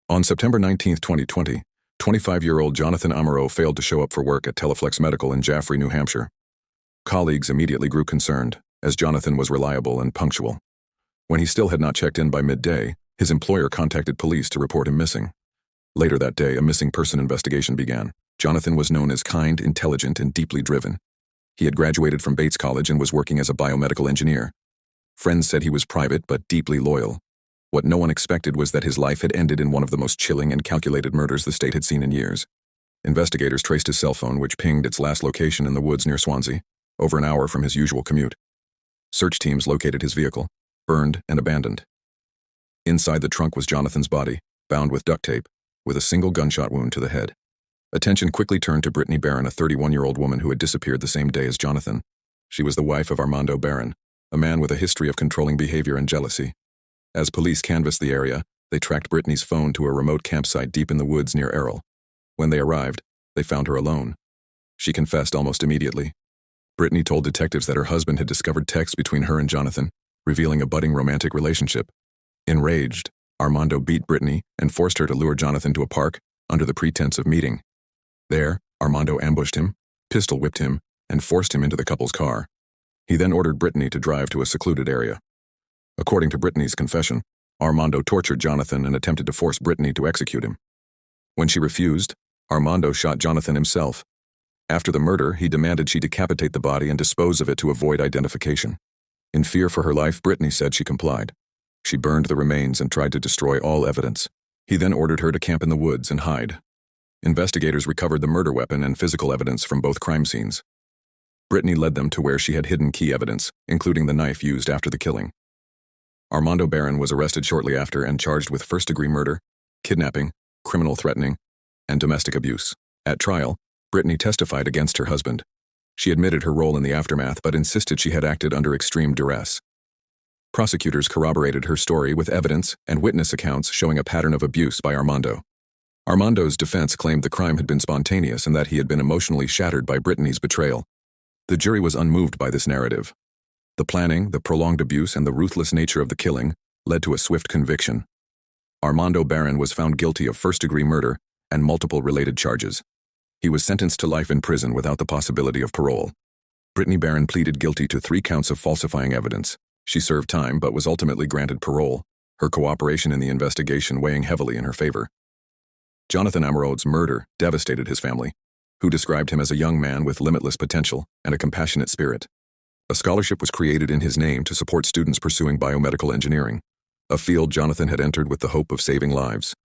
On September 19, 2020, 25-year-old Johnathan Amerault failed to show up for work at Teleflex Medical in Jaffrey, New Hampshire. Colleagues immediately grew concerned, as Johnathan was reliable and punctual. When he still had not checked in by midday, his employer contacted police to report him missing. Later that day, a missing person investigation began. Johnathan was known as kind, intelligent, and deeply driven. He had graduated from Bates College and was working as a biomedical engineer. Friends said he was private but deeply loyal. What no one expected was that his life had ended in one of the most chilling and calculated murders the state had seen in years. Investigators traced his cell phone, which pinged its last location in the woods near Swansea, over an hour from his usual commute. Search teams located his vehicle, burned and abandoned. Inside the trunk was Jonathan's body, bound with duct tape, with a single gunshot wound to the head. Attention quickly turned to Brittany Barron, a 31-year-old woman who had disappeared the same day as Johnathan. She was the wife of Armando Barron, a man with a history of controlling behavior and jealousy. As police canvassed the area, they tracked Brittany's phone to a remote campsite deep in the woods near Amerault. When they arrived, they found her alone. She confessed almost immediately. Brittany told detectives that her husband had discovered texts between her and Johnathan, revealing a budding romantic relationship. Enraged, Armando beat Brittany and forced her to lure Johnathan to a park under the pretense of meeting. There, Armando ambushed him, pistol-whipped him, and forced him into the couple's car. He then ordered Brittany to drive to a secluded area. According to Brittany's confession, Armando tortured Johnathan and attempted to force Brittany to execute him. When she refused, Armando shot Johnathan himself. After the murder, he demanded she decapitate the body and dispose of it to avoid identification. In fear for her life, Brittany said she complied. She burned the remains and tried to destroy all evidence. He then ordered her to camp in the woods and hide. Investigators recovered the murder weapon and physical evidence from both crime scenes. Brittany led them to where she had hidden key evidence, including the knife used after the killing. Armando Barron was arrested shortly after and charged with first-degree murder, kidnapping, criminal threatening, and domestic abuse. At trial, Brittany testified against her husband. She admitted her role in the aftermath but insisted she had acted under extreme duress. Prosecutors corroborated her story with evidence and witness accounts showing a pattern of abuse by Armando. Armando's defense claimed the crime had been spontaneous and that he had been emotionally shattered by Brittany's betrayal. The jury was unmoved by this narrative. The planning, the prolonged abuse, and the ruthless nature of the killing led to a swift conviction. Armando Barron was found guilty of first-degree murder and multiple related charges. He was sentenced to life in prison without the possibility of parole. Brittany Barron pleaded guilty to 3 counts of falsifying evidence. She served time but was ultimately granted parole, her cooperation in the investigation weighing heavily in her favor. Johnathan Amerault's murder devastated his family, who described him as a young man with limitless potential and a compassionate spirit. A scholarship was created in his name to support students pursuing biomedical engineering, a field Johnathan had entered with the hope of saving lives.